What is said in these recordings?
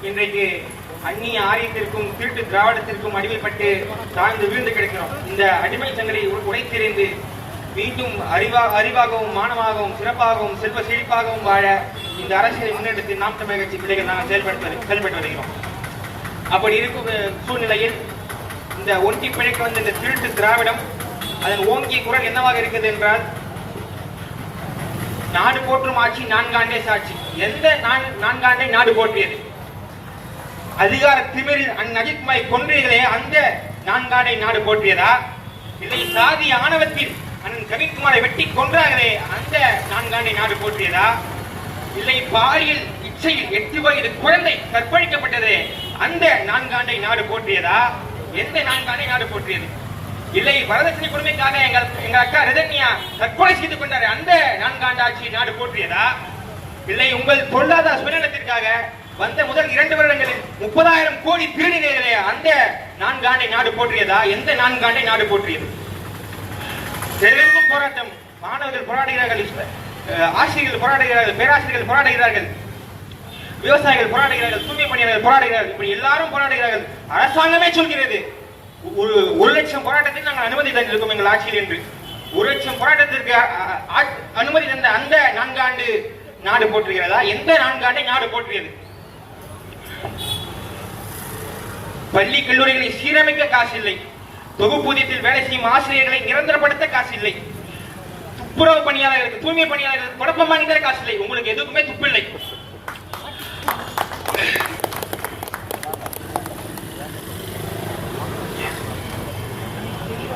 இன்றைக்கு அந்நிய ஆரியத்திற்கும் திருட்டு திராவிடத்திற்கும் அடிமைப்பட்டு தாழ்ந்து வீழ்ந்து கிடக்கிறோம். இந்த அடிமை சங்கரை உடைத்தெறிந்து மீண்டும் அறிவாகவும் மானமாகவும் சிறப்பாகவும் செல்வ செழிப்பாகவும் வாழ இந்த அரசியலை முன்னெடுத்து நாம் தமிழர் கட்சி பிள்ளைகள் நாங்கள் செயல்பட்டு வருகிறோம். அப்படி இருக்கும் சூழ்நிலையில் இந்த ஒன்றை பிழைக்க வந்த இந்த திருட்டு திராவிடம் அதன் ஓங்கிய குரல் என்னவாக இருக்கிறது என்றால், நாடு போற்றும் ஆட்சி நான்காண்டே சாட்சி. எந்த நான்காண்டை நாடு போற்றியது? அதிகார திமிரில் அந்நஜித்மை கொன்றீர்களே அந்த நான்காண்டை நாடு போற்றியதா? இல்லை சாதி ஆணவத்தில் அண்ணன் கவிக்குமாரை வெட்டி கொன்றார்களே அந்த நான்காண்டை நாடு போற்றியதா? இல்லை பாலியல் இச்சையில் 8 வயது குழந்தை கற்பழிக்கப்பட்டதே அந்த நான்காண்டை நாடு போற்றியதா? எந்த நான்காண்டை நாடு போற்றியது? இல்லை வரதட்சணை கொடுமைக்காக எங்க அக்கா ரதன்யா தற்கொலை செய்து கொண்டாரு அந்த நான்காண்டு ஆட்சி நாடு போற்றியதா? இல்லை உங்கள் பொருளாதார சுயநலத்திற்காக வந்த முதல் 2 வருடங்களில் 30,000 கோடி திருடினீர்களே அந்த நான்காண்டை நாடு போற்றியதா? எந்த நான்காண்டை நாடு போற்றியது? தெருவெங்கும் போராட்டம். மாணவர்கள் போராடுகிறார்கள், ஆசிரியர்கள் போராடுகிறார்கள், பேராசிரியர்கள் போராடுகிறார்கள், விவசாயிகள் போராடுகிறார்கள், தூய்மை பணியாளர்கள் போராடுகிறார்கள். இப்படி எல்லாரும் போராடுகிறார்கள். அரசாங்கமே சொல்கிறது ஒரு 1,00,000 போராட்டத்தில் நாங்கள் அனுமதி தந்திருக்கோம் எங்கள் ஆட்சியில் என்று. 1,00,000 போராட்டத்திற்கு அனுமதி தந்த அந்த நான்காண்டு நாடு போற்றுகிறதா? எந்த நான்காண்டை நாடு போற்றியது? பள்ளி கல்லூரிகளை சீரமைக்க காசு இல்லை. தொகுப்பூதியத்தில் வேலை செய்யும் ஆசிரியர்களை நிரந்தரப்படுத்த காசு இல்லை. துப்புரவு பணியாளர்களுக்கு தூய்மை பணியாளர்களுக்கு குழப்பம் வாங்கி தர காசு இல்லை. உங்களுக்கு எதுக்குமே துப்பு இல்லை.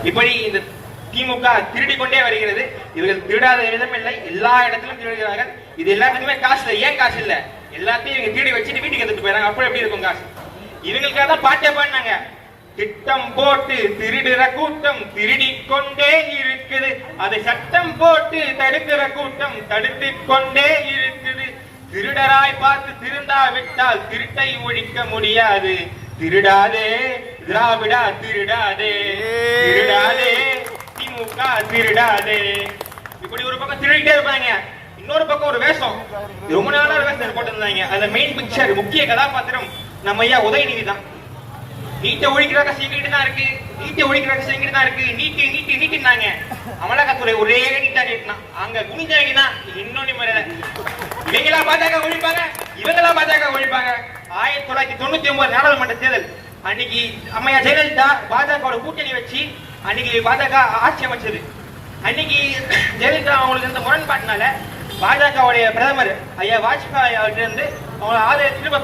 இப்படி இந்த திமுக திருடி கொண்டே வருகிறது. இவர்கள் திருடாத விதம் இல்லை, எல்லா இடத்திலும் திருடுகிறார்கள். இது எல்லாத்துக்குமே காசு இல்லை. ஏன் காசு இல்ல? எல்லாத்தையும் இவங்க திருடி வச்சுட்டு வீட்டுக்கு எடுத்துட்டு போயிறாங்க. அப்புறம் எப்படி இருக்கும் காசு? இவங்களுக்காக தான் பாட்டே பாடினாங்க. திட்டம் போட்டு திருடுற கூட்டம் திருடி கொண்டே இருக்குது, அதை சட்டம் போட்டு தடுக்கிற கூட்டம் தடுத்து கொண்டே இருக்குது. திருடராய் பார்த்து திருந்தா விட்டால் திருட்டை ஒழிக்க முடியாது. திருடாதே திராவிடா, திருடாதே திருடாதே திமுக, திருடாதே. இப்படி ஒரு பக்கம் திருடிட்டே இருப்பாங்க, இன்னொரு பக்கம் ஒரு வேஷம், ரொம்ப நாளா வேஷம் போட்டிருந்தாங்க. அந்த மெயின் பிக்சர் முக்கிய கதாபாத்திரம் நம்ம ஐயா உதயநிதி தான். நீட்டை ஒழிக்கிறாங்க செய்கிட்டு தான் இருக்கு, நீட்டை ஒழிக்கிறாங்க செய்கிட்டு தான் இருக்கு, நீட்டு நீட்டு நீட்டுனாங்க. அமலாக்கத்துறை ஒரே நீட்டா நீட்டினான். அங்க குனிஞ்சாங்கன்னா இன்னொன்னு முறையில இவங்களா பாஜக ஒழிப்பாங்க, இவங்களா பாஜக ஒழிப்பாங்க. 1999 நாடாளுமன்ற தேர்தல் அன்னைக்கு அம்மையா ஜெயலலிதா பாஜக கூட்டணி வச்சு அன்னைக்கு பாஜக ஆட்சி அமைச்சது. அன்னைக்கு ஜெயலலிதா அவங்களுக்கு இருந்த முரண்பாட்டினால பாஜகவுடைய பிரதமர் ஐயா வாஜ்பாய் அவர்கிட்ட இருந்து அவங்க ஆதரவு திரும்ப